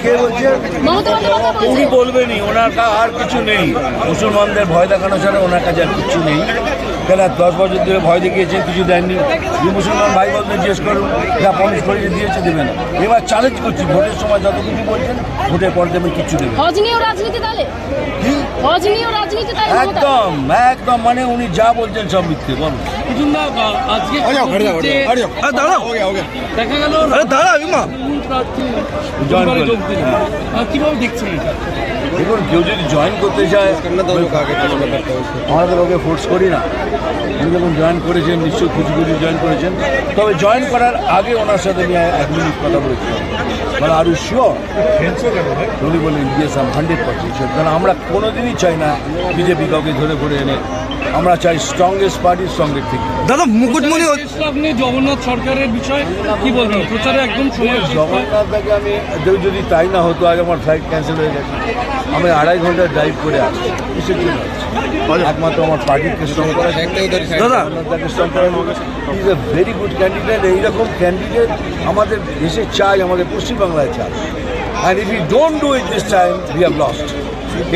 কে বলছে? উনি বলবেনই, ওনার আর কিছু নেই। মুসলমানদের ভয় দেখানো ছাড়া ওনার কাছে আর কিছু নেই। কেন 10 বছর ধরে ভয় দেখিয়েছেন, কিছু দেননি। যে মুসলমান ভাই বোনদের জিজ্ঞেস করুন, যা প্রমিস করে দিয়েছে দেবেন। এবার চ্যালেঞ্জ করছি, ভোটের সময় যত কিছু বলছেন, ভোটের পর দেবেন কিচ্ছু দেবেন। একদম একদম, মানে উনি যা বলছেন সব মিথ্যে। বলুন দেখা গেল কিভাবে দেখছেন? দেখুন, কেউ যদি জয়েন করতে চায়, আমাদের ওকে ফোর্স করি না। উনি যখন জয়েন করেছেন, নিশ্চয়ই খুশি খুশি জয়েন করেছেন। তবে জয়েন করার আগে ওনার সাথে আমি 1 মিনিট কথা বলেছিলাম, মানে আরও শিওর। উনি বললেন ইয়েস, আম 100% শিওর। কারণ আমরা কোনোদিনই চাই না বিজেপি কাউকে ধরে করে এনে, আমরা চাই স্ট্রংগেস্ট পার্টি, স্ট্রংগেস্ট থেকে। দাদা মুকুটমণি, আপনি জগন্নাথ সরকারের বিষয়ে কি বলবেন? প্রচারে একদম জগন্নাথ দাকে আমি যদি তাই না হতো, আগে আমার ফ্লাইট ক্যান্সেল হয়ে গেছে। আমি 2.5 ঘন্টা ড্রাইভ করে আসছি, কিসের জন্য আসছি? একমাত্র আমার পার্টিকে স্ট্রং করা। জগন্নাথ স্ট্রং করা is a very good candidate. এইরকম ক্যান্ডিডেট আমাদের দেশে চাই, আমাদের পশ্চিমবাংলায় চাই। And if you don't do it this time, we have lost.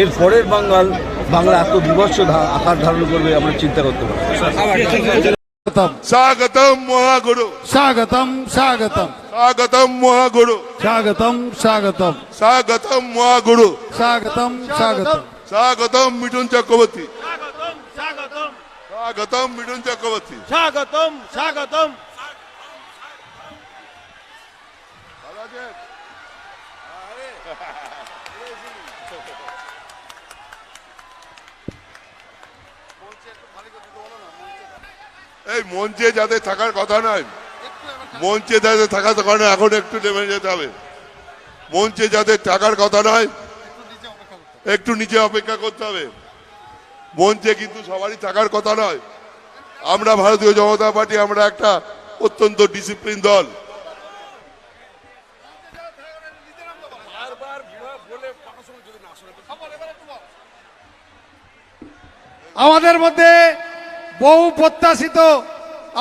এর পরের বাংলা এত বিভৎস আকার ধারণ করবে, আমরা চিন্তা করতে পারি। স্বাগতম মহাগুরু, স্বাগতম স্বাগতম স্বাগতম মহাগুরু, স্বাগতম স্বাগতম স্বাগতম মহাগুরু, স্বাগতম স্বাগতম স্বাগতম মিঠুন চক্রবর্তী, স্বাগতম মিঠুন চক্রবর্তী, স্বাগতম স্বাগতম। এই মঞ্চে যাদের থাকার কথা নয়, মঞ্চে যাদের থাকার কথা নয়, এখন একটু নেমে যেতে হবে। মঞ্চে যাদের থাকার কথা নয়, একটু নিচে অপেক্ষা করতে হবে। মঞ্চে কিন্তু সবারই থাকার কথা নয়। আমরা ভারতীয় জনতা পার্টি, আমরা একটা অত্যন্ত ডিসিপ্লিন দল। আমাদের মধ্যে বহু প্রত্যাশিত,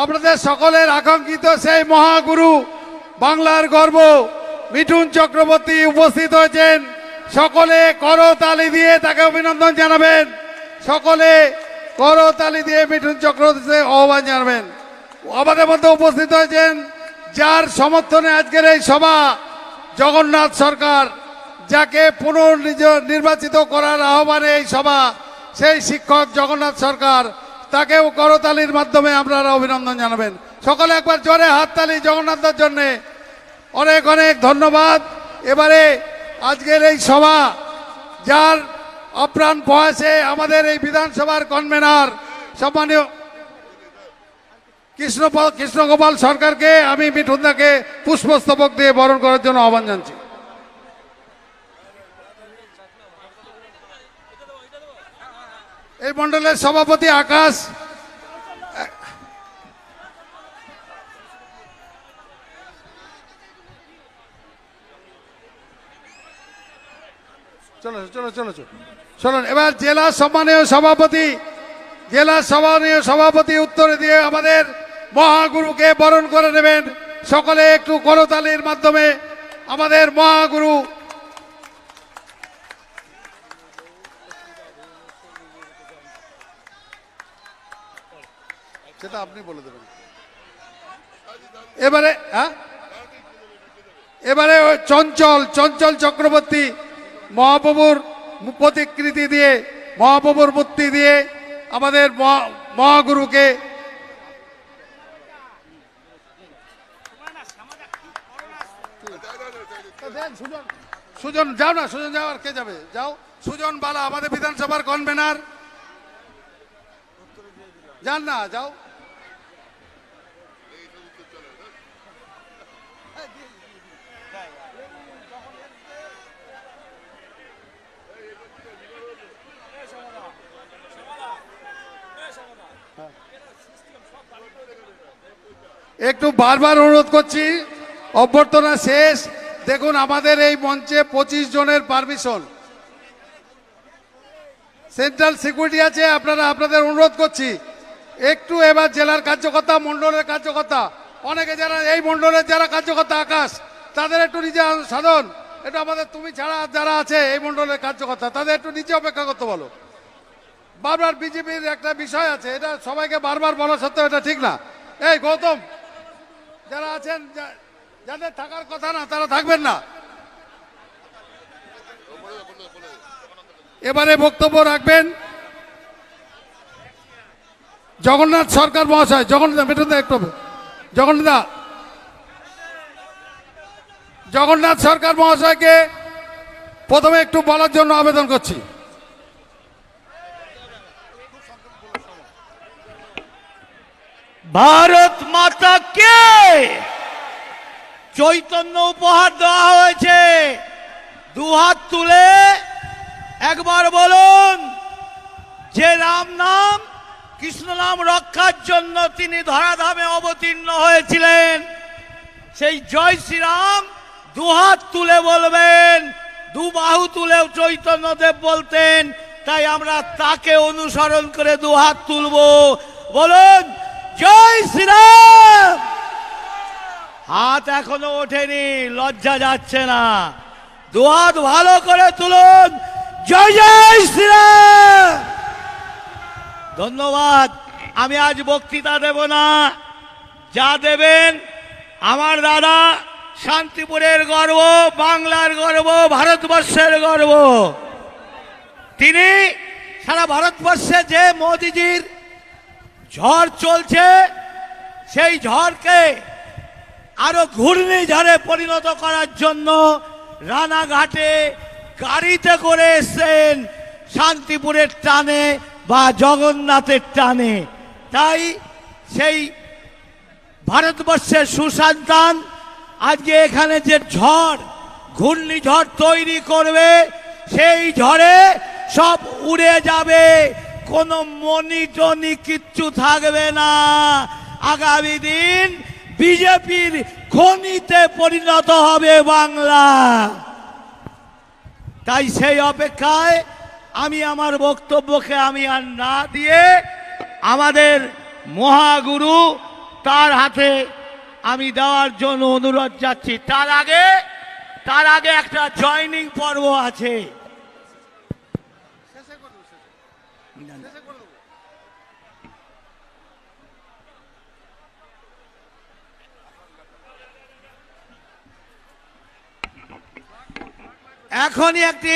আপনাদের সকলের আকাঙ্ক্ষিত সেই মহাগুরু, বাংলার গর্ব মিঠুন চক্রবর্তী উপস্থিত হয়েছেন। সকলে করতালি দিয়ে তাকে অভিনন্দন জানাবেন। সকলে করতালি দিয়ে মিঠুন চক্রবর্তীকে আহ্বান জানাবেন। আমাদের মধ্যে উপস্থিত হয়েছেন, যার সমর্থনে আজকের এই সভা, জগন্নাথ সরকার, যাকে পুনর্নির্বাচিত করার আহ্বানে এই সভা, সেই শিক্ষক জগন্নাথ সরকার, তাকেও করতালির মাধ্যমে আপনারা অভিনন্দন জানাবেন। সকলে একবার জোরে হাততালি জগন্নাথের জন্য। অনেক অনেক ধন্যবাদ। এবারে আজকের এই সভা, যার আপ্রাণ প্রয়াসে আমাদের এই বিধানসভার কনভেনার সম্মানীয় কৃষ্ণগোপাল সরকারকে আমি মিঠুনদাকে পুষ্পস্তবক দিয়ে বরণ করার জন্য আহ্বান জানাচ্ছি। এই মণ্ডলের সভাপতি আকাশ, চলো চলো চলো চলুন। এবার জেলা সম্মানীয় সভাপতি উত্তরে দিয়ে আমাদের মহাগুরুকে বরণ করে নেবেন। সকলে একটু করতালির মাধ্যমে আমাদের মহাগুরু সেটা আপনি বলে দেবেন। এবারে চঞ্চল চক্রবর্তী মহাপ্রভুর প্রতিকৃতি দিয়ে, মহাপ্রভুর মূর্তি দিয়ে আমাদের মহাগুরুকে সুজন যাও না, সুজন যাও, আর কে যাবে? যাও, সুজন বালা আমাদের বিধানসভার কনভেনার, যান না, যাও। একটু বারবার অনুরোধ করছি, অভ্যর্থনা শেষ। দেখুন আমাদের এই মঞ্চে 25 জনের পারমিশন, সেন্ট্রাল সিকিউরিটি আছে। আপনাদের অনুরোধ করছি একটু এবার জেলার কার্যকর্তা, মন্ডলের কার্যকর্তা, অনেকে যারা এই মন্ডলের যারা কার্যকর্তা আকাশ, তাদের একটু নিজে সাধন এটা আমাদের তুমি ছাড়া যারা আছে এই মণ্ডলের কার্যকর্তা তাদের একটু নিচে অপেক্ষা করতে বলো। বারবার বিজেপির একটা বিষয় আছে, এটা সবাইকে বারবার বলা সত্ত্বেও এটা ঠিক না। এই গৌতম, যারা আছেন যাদের থাকার কথা না তারা থাকবেন না। এবারে বক্তব্য রাখবেন জগন্নাথ সরকার মহাশয়। জগন্নাথ সরকার মহাশয়কে প্রথমে একটু বলার জন্য আবেদন করছি। ভারত মাতাকে চৈতন্য উপহার দেওয়া হয়েছে। দুহাত তুলে একবার বলুন, যে রাম নাম কৃষ্ণ নাম রক্ষার জন্য তিনি ধরাধামে অবতীর্ণ হয়েছিলেন, সেই জয় শ্রীরাম দুহাত তুলে বলবেন। দু বাহু তুলেও চৈতন্যদেব বলতেন, তাই আমরা তাকে অনুসরণ করে দুহাত তুলব। বলুন জয় শ্রীরাম। হাত এখনো ওঠেনি, লজ্জা যাচ্ছে না, দুহাত ভালো করে তুলুন। জয় জয় শ্রীরাম। ধন্যবাদ। আমি আজ বক্তৃতা দেব না, যা দেবেন আমার দাদা, শান্তিপুরের গর্ব, বাংলার গর্ব, ভারতবর্ষের গর্ব। তিনি সারা ভারতবর্ষে যে মোদিজির ঝড় চলছে, সেই ঝড়কে আরো ঘূর্ণিঝড়ে পরিণত করার জন্য রানাঘাটে গাড়িতে করে এসেছেন, শান্তিপুরের টানে বা জগন্নাথের টানে। তাই সেই ভারতবর্ষের সুসন্তান আজকে এখানে যে ঝড়, ঘূর্ণিঝড় তৈরি করবে, সেই ঝড়ে সব উড়ে যাবে, কোনো মনিটনি কিচ্ছু থাকবে না। আগামী দিন বিজেপির খনিতে পরিণত হবে বাংলা। তাই সেই অপেক্ষায় আমি আমার বক্তব্যকে আমি আর না দিয়ে আমাদের মহাগুরু তার হাতে আমি দেওয়ার জন্য অনুরোধ যাচ্ছি। তার আগে একটা জয়নিং পর্ব আছে। এখনই একটি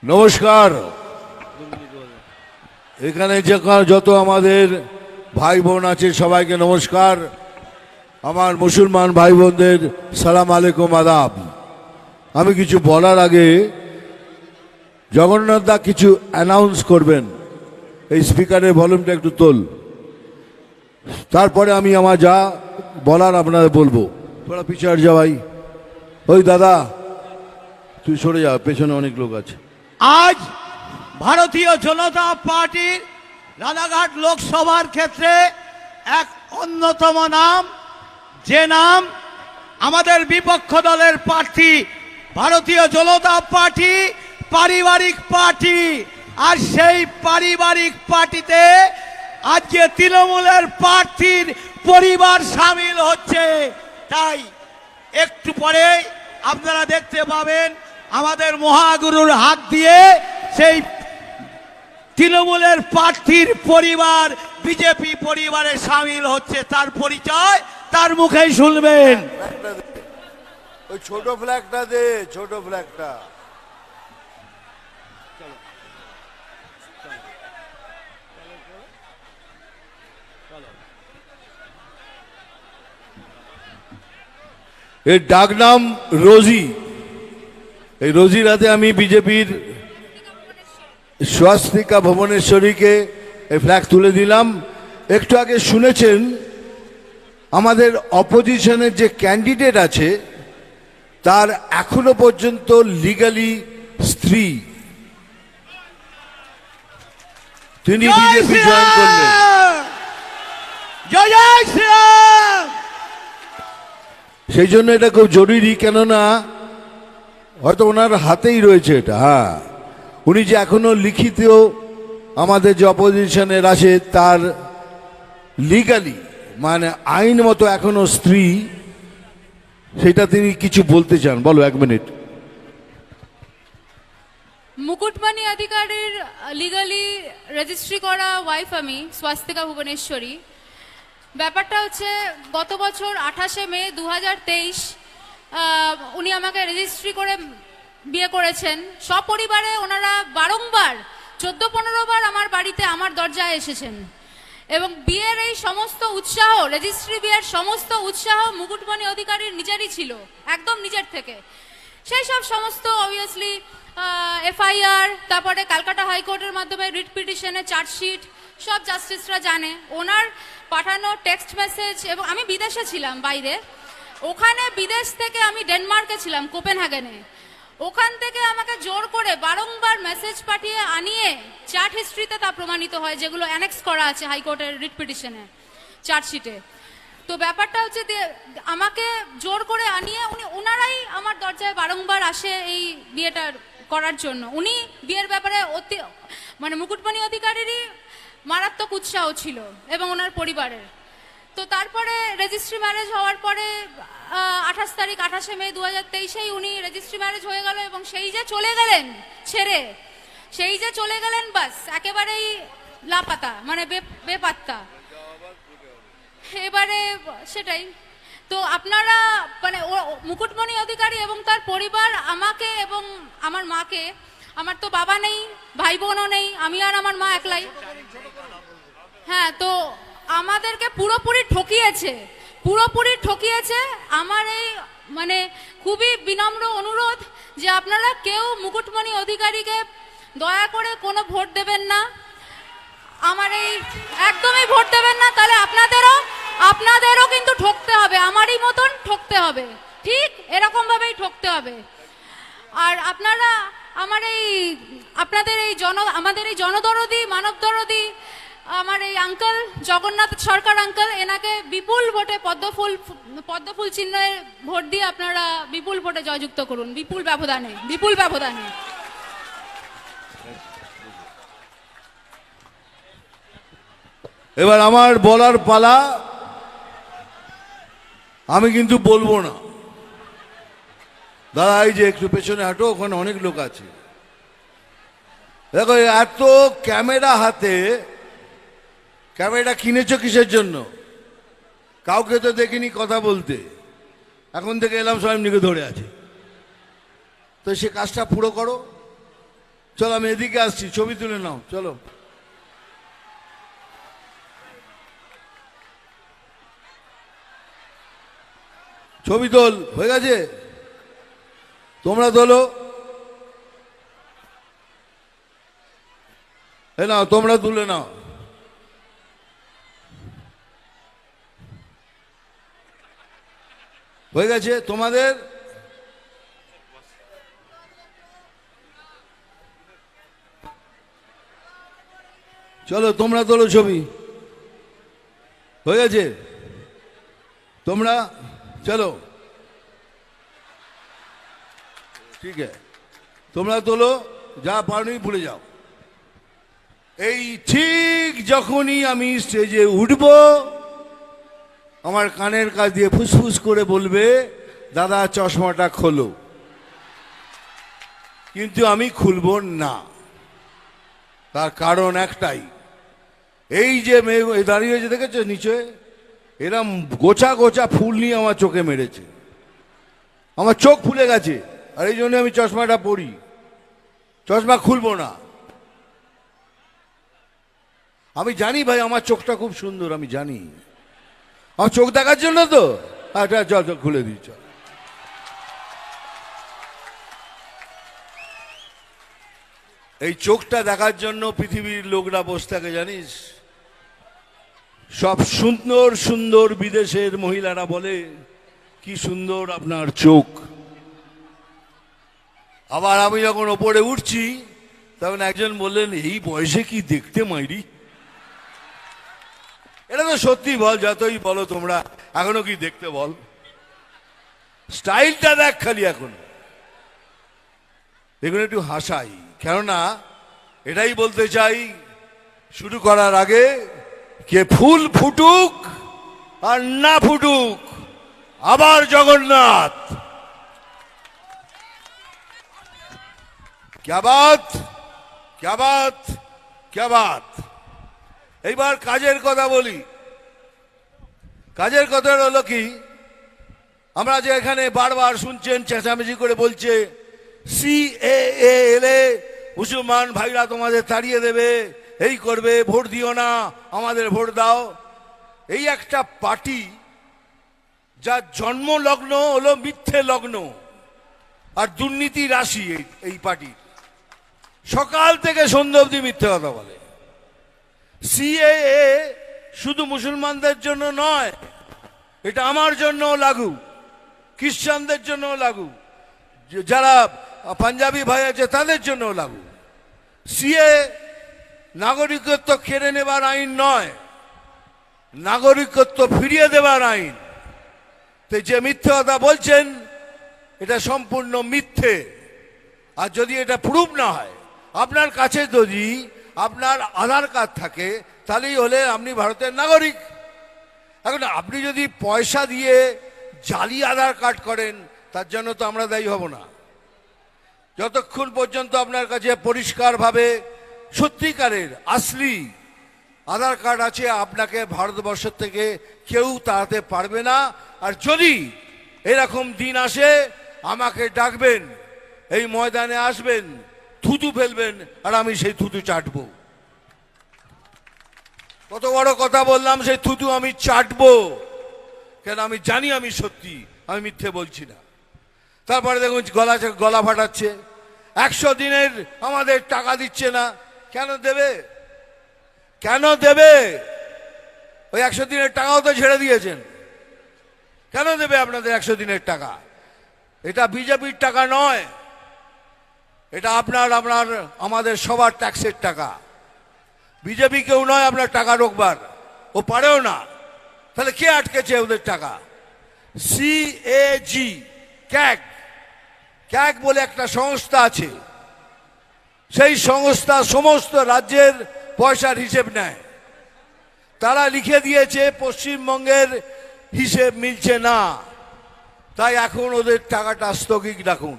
নমস্কার। এখানে যত আমাদের ভাই বোন আছে সবাইকে নমস্কার। আমার মুসলমান ভাই বোনদের সালাম আলাইকুম, আদাব। আমি কিছু বলার আগে জগন্নাথ দা কিছু অ্যানাউন্স করবেন। এই স্পিকারের ভলিউমটা একটু তোল, তারপরে আমি আমার যা বলার আপনাদের বলবো। থোড়া পিছাড় যা ভাই। ওই দাদা তুই সরে যা, পেছনে অনেক লোক আছে। আজ ভারতীয় জনতা পার্টির রানাঘাট লোকসভার ক্ষেত্রে এক অন্যতম নাম, যে নাম আমাদের বিপক্ষ দলের প্রার্থী। ভারতীয় জনতা পার্টি পারিবারিক পার্টি, আর সেই পারিবারিক পার্টিতে আজকে তৃণমূলের প্রার্থীর পরিবার সামিল হচ্ছে। তাই একটু পরে আপনারা দেখতে পাবেন আমাদের মহাগুরুর হাত দিয়ে সেই তৃণমূলের প্রার্থীর পরিবার বিজেপি পরিবারে সামিল হচ্ছে। তার পরিচয় তার মুখেই শুনবেন। ওই ছোট ফ্ল্যাগটা দে, ছোট ফ্ল্যাগটা। এর ডাক নাম রোজি। এই রোজির হাতে আমি বিজেপির স্বাস্তিকা ভুবনেশ্বরীকে এই ফ্ল্যাগ তুলে দিলাম। একটু আগে শুনেছেন আমাদের অপোজিশনের যে ক্যান্ডিডেট আছে তার এখনো পর্যন্ত লিগালি স্ত্রী, তিনি বিজেপি জয়েন করলেন। জয় জয় শ্রীরাম। সেই জন্য এটা খুব জরুরি, কেননা হয়তো ওনার হাতেই রয়েছে এটা। হ্যাঁ, উনি যে এখনো লিখিত আমাদের যে অপোজিশনের আছে তার লিগালি মানে আইন মতো এখনো স্ত্রী, সেটা তিনি কিছু বলতে চান, বলো 1 মিনিট। মুকুটমণি অধিকারীর লিগালি রেজিস্ট্রি করা ওয়াইফ আমি, স্বাস্তিকা ভুবনেশ্বরী। ব্যাপারটা হচ্ছে গত বছর 28শে মে 2023 উনি আমাকে রেজিস্ট্রি করে বিয়ে করেছেন। সপরিবারে ওনারা বারংবার 14-15 বার আমার বাড়িতে আমার দরজায় এসেছেন এবং বিয়ের এই সমস্ত উৎসাহ, রেজিস্ট্রি বিয়ের সমস্ত উৎসাহ মুকুটমণি অধিকারীর নিজেরই ছিল, একদম নিজের থেকে। সেই সব সমস্ত অবভিয়াসলি এফআইআর, তারপরে ক্যালকাটা হাইকোর্টের মাধ্যমে রিট পিটিশনে চার্জশিট, সব জাস্টিসরা জানে। ওনার পাঠানো টেক্সট মেসেজ, এবং আমি বিদেশে ছিলাম বাইরে, ওখানে বিদেশ থেকে আমি ডেনমার্কে ছিলাম, কোপেনহেগেনে। ওখান থেকে আমাকে জোর করে বারংবার মেসেজ পাঠিয়ে আনিয়ে চ্যাট হিস্ট্রিতে তা প্রমাণিত হয়, যেগুলো অ্যানেক্স করা আছে হাইকোর্টের রিট পিটিশনে, চার্জশিটে। তো ব্যাপারটা হচ্ছে আমাকে জোর করে আনিয়ে ওনারাই আমার দরজায় বারংবার আসে এই বিয়েটা করার জন্য। উনি বিয়ের ব্যাপারে মানে মুকুটমণি অধিকারীরই মারাত্মক উৎসাহ ছিল এবং ওনার পরিবারের। তো তারপরে রেজিস্ট্রি ম্যারেজ হওয়ার পরে 28শে মে 2023 উনি রেজিস্ট্রি ম্যারেজ হয়ে গেল এবং সেই যে চলে গেলেন ছেড়ে, সেই যে চলে গেলেন, বাস একেবারেই লাপাতা, মানে বেপাত্তা। এবারে সেটাই তো আপনারা মানে মুকুটমণি অধিকারী এবং তার পরিবার আমাকে এবং আমার মাকে, আমার তো বাবা নেই, ভাই বোনও নেই, আমি আর আমার মা একলাই, হ্যাঁ, তো আমাদেরকে পুরোপুরি ঠকিয়েছে। আমার এই মানে খুবই বিনম্র অনুরোধ যে আপনারা কেউ মুকুটমণি অধিকারীকে দয়া করে কোনো ভোট দেবেন না, আমার এই একদমই ভোট দেবেন না, তাহলে আপনাদেরও কিন্তু ঠকতে হবে, আমারই মতন ঠকতে হবে, ঠিক এরকম ভাবেই ঠকতে হবে। আর আপনারা আমাদের এই জনদরদি, মানবদরদি আমার এই আঙ্কেল জগন্নাথ সরকার আঙ্কেল, এনাকে বিপুল ভোটে পদ্মফুল চিহ্নের ভোট দিয়ে আপনারা বিপুল ভোটে জয়যুক্ত করুন, বিপুল ব্যবধানে। এবার আমার বলার পালা, আমি কিন্তু বলবো না। দাদা এই যে একটু পেছনে হাঁটো, ওখানে অনেক লোক আছে। দেখো এত ক্যামেরা হাতে, ক্যামেরা কিনেছো কিসের জন্য? কাউকে তো দেখিনি কথা বলতে, এখন থেকে এলাম সব এমনিকে ধরে আছে। তো সে কাজটা পুরো করো। চলো আমি এদিকে আসছি, ছবি তুলে নাও, চলো। ছবি তোল, হয়ে গেছে? তোমরা তোলো, নাও তোমরা তুলে নাও। হয়ে গেছে তোমাদের? চলো তোমরা তোলো ছবি, হয়ে গেছে? তোমরা চলো, ঠিক আছে, তোমরা তোলো, যা পারনি ভুলে যাও। এই ঠিক যখনই আমি স্টেজে উঠব, আমার কানের কাছ দিয়ে ফুসফুস করে বলবে, দাদা চশমাটা খোলো, কিন্তু আমি খুলব না। তার কারণ একটাই, এই যে মেয়ে দাঁড়িয়ে হয়েছে দেখেছো নিচে, এরম গোছা গোছা ফুল নিয়ে আমার চোখে মেরেছে, আমার চোখ ফুলে গেছে, আর এই জন্য আমি চশমাটা পরি, চশমা খুলবো না। আমি জানি ভাই আমার চোখটা খুব সুন্দর, আমি জানি, আমার চোখ দেখার জন্য তো। আচ্ছা চল চল খুলে দিই, চল। এই চোখটা দেখার জন্য পৃথিবীর লোকরা বসে থাকে জানিস। সব সুন্দর সুন্দর বিদেশের মহিলারা বলে কি সুন্দর আপনার চোখ। আবার আমি যখন ওপরে উঠছি তখন একজন বললেন, এই বয়সে কি দেখতে মাইরি। এটা তো সত্যি, বল যতই বলো তোমরা, এখনো কি দেখতে বল, স্টাইলটা দেখ খালি। এখন এগুলো একটু হাসাই, কেননা এটাই বলতে চাই শুরু করার আগে, কে ফুল ফুটুক আর না ফুটুক আবার জগন্নাথ। क्या बात, क्या बात, क्या बात। এইবার কাজের কথা বলি। কাজের কথা হলো কি, আমরা যে এখানে বারবার শুনছেন চেঁচামেচি করে বলছে সিএএ এলে মুসলমান ভাইরা তোমাদের তাড়িয়ে দেবে, এই করবে, ভোট দিও না, আমাদের ভোট দাও। এই একটা পার্টি যার জন্ম লগ্ন হলো মিথ্যে লগ্ন আর দুর্নীতি রাশি। এই পার্টি সকাল থেকে সন্ধ্যা অবধি মিথ্যে কথা বলে। সিএএ শুধু মুসলমানদের জন্য নয়, এটা আমার জন্য লাগু, খ্রিস্টানদের জন্য লাগু, যারা পাঞ্জাবি ভাই আছে তাদের জন্য লাগু। সিএ নাগরিকত্ব কেড়ে নেবার আইন নয়, নাগরিকত্ব ফিরিয়ে দেবার আইন। তো যে মিথ্যে কথা বলছেন এটা সম্পূর্ণ মিথ্যে। আর যদি এটা প্রুফ না হয়, আপনার কাছে যদি আপনার আধার কার্ড থাকে তাহলেই হলে আপনি ভারতের নাগরিক। এখন আপনি যদি পয়সা দিয়ে জালি আধার কার্ড করেন তার জন্য তো আমরা দায়ী হব না। যতক্ষণ পর্যন্ত আপনার কাছে পরিষ্কারভাবে সত্যিকারের আসলি আধার কার্ড আছে, আপনাকে ভারতবর্ষ থেকে কেউ তাড়াতে পারবে না। আর যদি এরকম দিন আসে আমাকে ডাকবেন, এই ময়দানে আসবেন, থুতু ফেলবেন, আর আমি সেই থুতু চাটবো। কত বড় কথা বললাম, সেই থুতু আমি চাটবো, কেন আমি জানি আমি সত্যি, আমি মিথ্যে বলছি না। তারপরে দেখুন গলা ফাটাচ্ছে, 100 দিনের আমাদের টাকা দিচ্ছে না। কেন দেবে, কেন দেবে? ওই 100 দিনের টাকাও তো ছেড়ে দিয়েছেন, কেন দেবে আপনাদের 100 দিনের টাকা? এটা বিজেপির টাকা নয়, এটা আপনার আমাদের সবার ট্যাক্সের টাকা। বিজেপি কেউ নয় আপনার টাকা রোকবার, ও পারেও না। তাহলে কে আটকেছে ওদের টাকা? সিএজি ক্যাগ বলে একটা সংস্থা আছে, সেই সংস্থা সমস্ত রাজ্যের পয়সার হিসেব নেয়। তারা লিখে দিয়েছে পশ্চিমবঙ্গের হিসেব মিলছে না, তাই এখন ওদের টাকাটা স্থগিত রাখুন।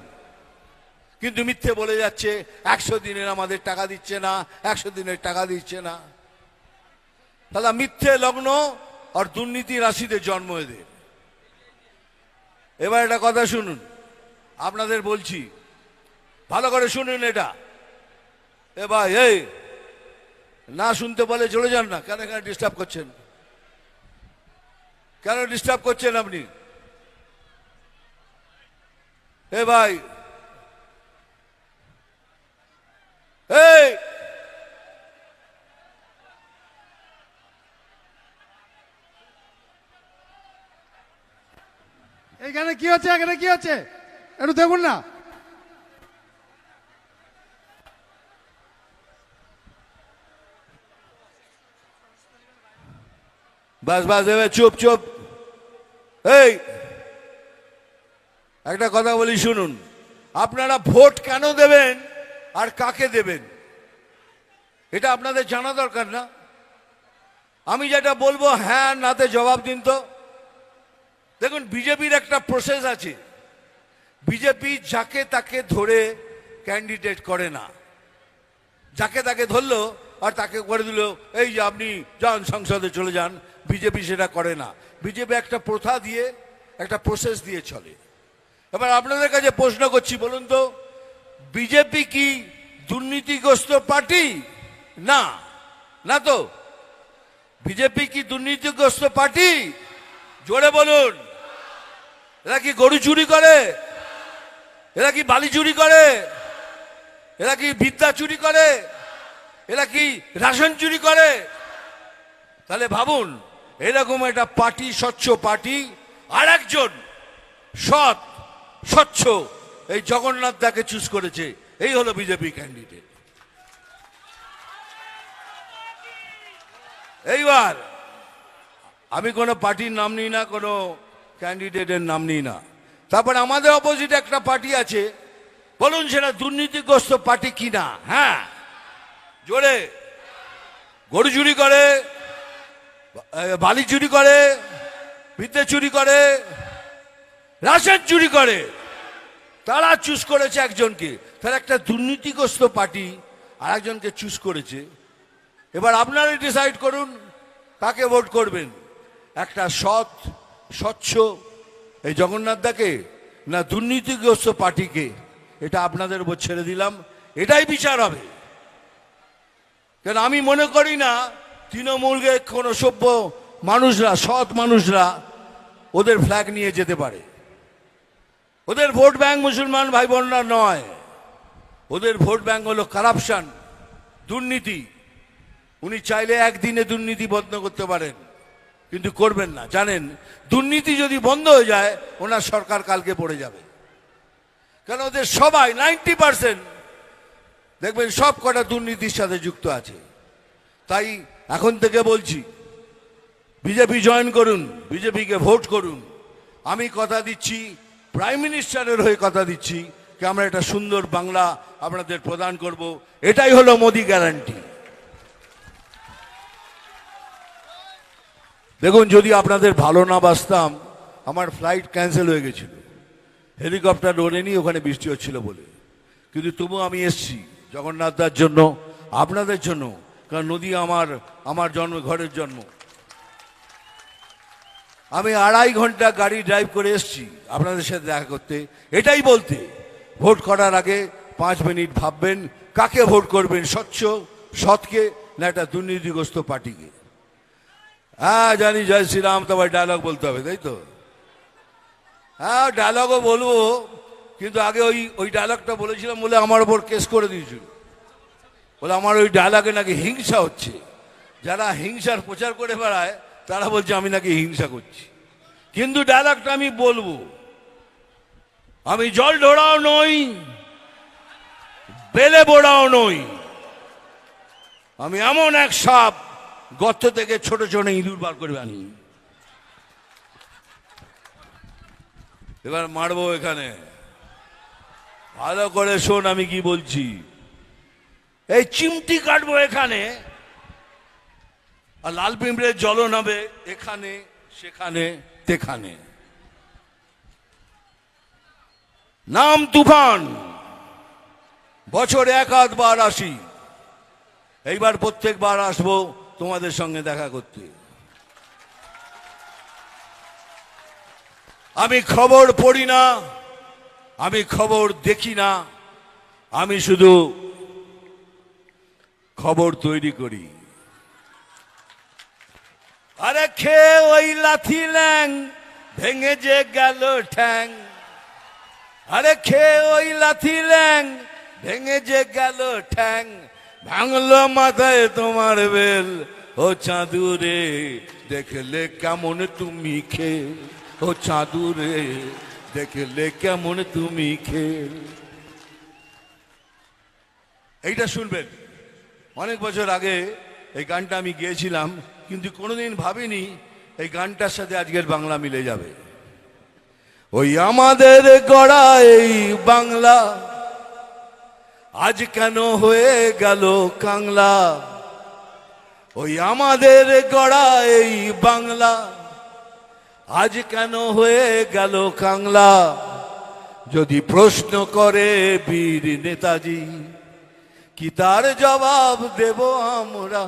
কিন্তু মিথ্যে বলে যাচ্ছে 100 দিনের আমাদের টাকা দিচ্ছে না, 100 দিনের টাকা দিচ্ছে না। তাহলে মিথ্যে লগ্ন আর দুর্নীতি রাশিতে জন্ম এদের। এবার একটা কথা শুনুন, আপনাদের বলছি, ভালো করে শুনুন এটা। এ ভাই, এই না শুনতে বলে চলে যান না, কেন এখানে ডিস্টার্ব করছেন? কেন ডিস্টার্ব করছেন আপনি? এ ভাই, এই এখানে কি হচ্ছে, এখানে কি হচ্ছে একটু দেখুন না। বাস বাস, এবার চুপ চুপ। এই একটা কথা বলি শুনুন, আপনারা ভোট কেন দেবেন আর কাকে দেবেন এটা আপনাদের জানা দরকার না? আমি যেটা বলবো হ্যাঁ নাতে জবাব দিন তো। দেখুন, বিজেপির একটা প্রসেস আছে। বিজেপি যাকে তাকে ধরে ক্যান্ডিডেট করে না, যাকে তাকে ধরলো আর তাকে করে দিল এই যে আপনি যান সংসদে চলে যান। বিজেপি সেটা করে না। বিজেপি একটা প্রথা দিয়ে, একটা প্রসেস দিয়ে চলে। এবার আপনাদের কাছে প্রশ্ন করছি, বলুন তো, বিজেপি কি দুর্নীতিগ্রস্ত পার্টি? না, না তো। বিজেপি কি দুর্নীতিগ্রস্ত পার্টি? জোরে বলুন। এরা কি গরু চুরি করে? এরা কি বালি চুরি করে? এরা কি বিদ্যা চুরি করে? এরা কি রেশন চুরি করে? তাহলে ভাবুন, এরকম একটা পার্টি, স্বচ্ছ পার্টি, আর একজন সৎ স্বচ্ছ এই জগন্নাথ দাকে চুজ করেছে। এই হলো বিজেপি ক্যান্ডিডেট। এইবার আমি কোনো পার্টির নাম নিই না, কোনো ক্যান্ডিডেটের নাম নিই না। তারপরে আমাদের অপোজিট একটা পার্টি আছে, বলুন সেটা দুর্নীতিগ্রস্ত পার্টি কিনা? হ্যাঁ, জোরে। গরু চুরি করে, বালি চুরি করে, বিদ্যে চুরি করে, রাশন চুরি করে, তারা চুজ করেছে একজনকে। তারা একটা দুর্নীতিগ্রস্ত পার্টি আর একজনকে চুজ করেছে। এবার আপনারাই ডিসাইড করুন কাকে ভোট করবেন, একটা সৎ স্বচ্ছ এই জগন্নাথ দাকে না দুর্নীতিগ্রস্ত পার্টিকে। এটা আপনাদের উপর ছেড়ে দিলাম, এটাই বিচার হবে। কেন আমি মনে করি না তৃণমূলকে কোনো সভ্য মানুষরা, সৎ মানুষরা ওদের ফ্ল্যাগ নিয়ে যেতে পারে। ওদের ভোট ব্যাংক মুসলমান ভাই বোনরা নয়, ওদের ভোট ব্যাংক হলো কারাপশন, দুর্নীতি। উনি চাইলে একদিনে দুর্নীতি বন্ধ করতে পারেন, কিন্তু করবেন না। জানেন দুর্নীতি যদি বন্ধ হয়ে যায় ওনার সরকার কালকে পড়ে যাবে। কারণ ওদের সবাই 90% দেখবেন সব কটা দুর্নীতির সাথে যুক্ত আছে। তাই এখন থেকে বলছি বিজেপি জয়েন করুন, বিজেপিকে ভোট করুন। আমি কথা দিচ্ছি, প্রাইম মিনিস্টারের হয়ে কথা দিচ্ছি যে আমরা একটা সুন্দর বাংলা আপনাদের প্রদান করব। এটাই হলো মোদি গ্যারান্টি। দেখুন যদি আপনাদের ভালো না বাসতাম, আমার ফ্লাইট ক্যান্সেল হয়ে গেছিল, হেলিকপ্টার ওড়েনি, ওখানে বৃষ্টি হচ্ছিল বলে। কিন্তু তবু আমি এসছি জগন্নাথদার জন্য, আপনাদের জন্য। কারণ নদী আমার জন্ম, ঘরের জন্ম। আমি 2.5 ঘন্টা গাড়ি ড্রাইভ করে এসছি আপনাদের সাথে দেখা করতে, এটাই বলতে ভোট করার আগে 5 মিনিট ভাববেন কাকে ভোট করবেন, স্বচ্ছ সৎকে না একটা দুর্নীতিগ্রস্ত পার্টিকে। হ্যাঁ জানি জয় শ্রীরাম, তো ভাই ডায়লগ বলতে হবে, তাই তো? হ্যাঁ ডায়লগও বলবো, কিন্তু আগে ওই ডায়লগটা বলেছিলাম বলে আমার ওপর কেস করে দিয়েছিল। বলে আমার ওই ডায়লগে নাকি হিংসা হচ্ছে। যারা হিংসার প্রচার করে বেড়ায় তারা বলছে আমি নাকি হিংসা করছি। কিন্তু ডায়লগটা আমি বলবো। আমি জল ঢোড়াও নই, বেলে বোড়াও নই, আমি এমন এক সাপ গর্ত থেকে ছোট ছোট ইঁদুর বার করে আনি। এবার মারবো এখানে, ভালো করে শোন আমি কি বলছি। এই চিমটি কাটবো এখানে, আর লাল পিঁপড়ের জ্বলন হবে এখানে সেখানে তেখানে। নাম তুফান, বছরে 1-8 বার আসি, এইবার প্রত্যেকবার আসবো তোমাদের সঙ্গে দেখা করতে। আমি খবর পড়ি না, আমি খবর দেখি না, আমি শুধু খবর তৈরি করি। আরে খেয়ে ওই লাথি ল্যাং ভেঙে যে গেল ঠ্যাং, আরে খেয়ে ওই লাথি ল্যাং ভেঙে যে গেল ঠ্যাং, ভাঙলো মাথায় তোমার বেল, ও চাঁদুরে দেখলে কেমন তুমি খেয়ে, ও চাঁদুরে দেখলে কেমন তুমি খেয়ে। এইটা শুনবেন। অনেক বছর আগে এই গানটা আমি গেয়েছিলাম, কিন্তু কোনোদিন ভাবিনি এই গানটার সাথে আজকের বাংলা মিলে যাবে। ওই আমাদের গড়া এই বাংলা আজ কেন হয়ে গেল কাংলা, ওই আমাদের গড়া এই বাংলা আজ কেন হয়ে গেল কাংলা। যদি প্রশ্ন করে বীর নেতাজি, কি তার জবাব দেব আমরা।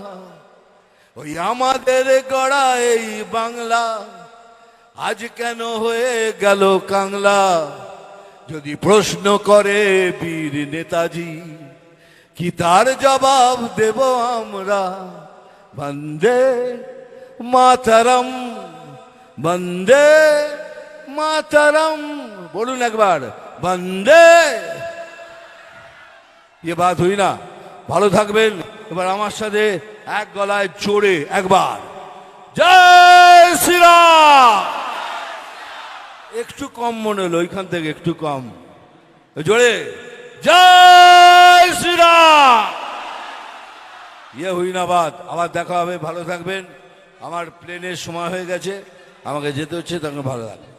ওই আমাদের গড়া এই বাংলা আজ কেন হয়ে গেল কাংলা। যদি প্রশ্ন করে বীর নেতাজি, কি তার জবাব দেব আমরা। বন্দে মাতরম, বন্দে মাতরম, বলুন একবার বন্দে। ये बात हुई ना। ভালো থাকবেন। এবার আমার সাথে এক গলায় জোরে একবার জয় শ্রীরাম। একটু কম মনে হলো, ওইখান থেকে একটু কম, জোরে জয় শ্রীরাম। ইয়ে হুই না বাত। আবার দেখা হবে, ভালো থাকবেন। আমার প্লেনের সময় হয়ে গেছে, আমাকে যেতে হচ্ছে, তখন ভালো থাকবে।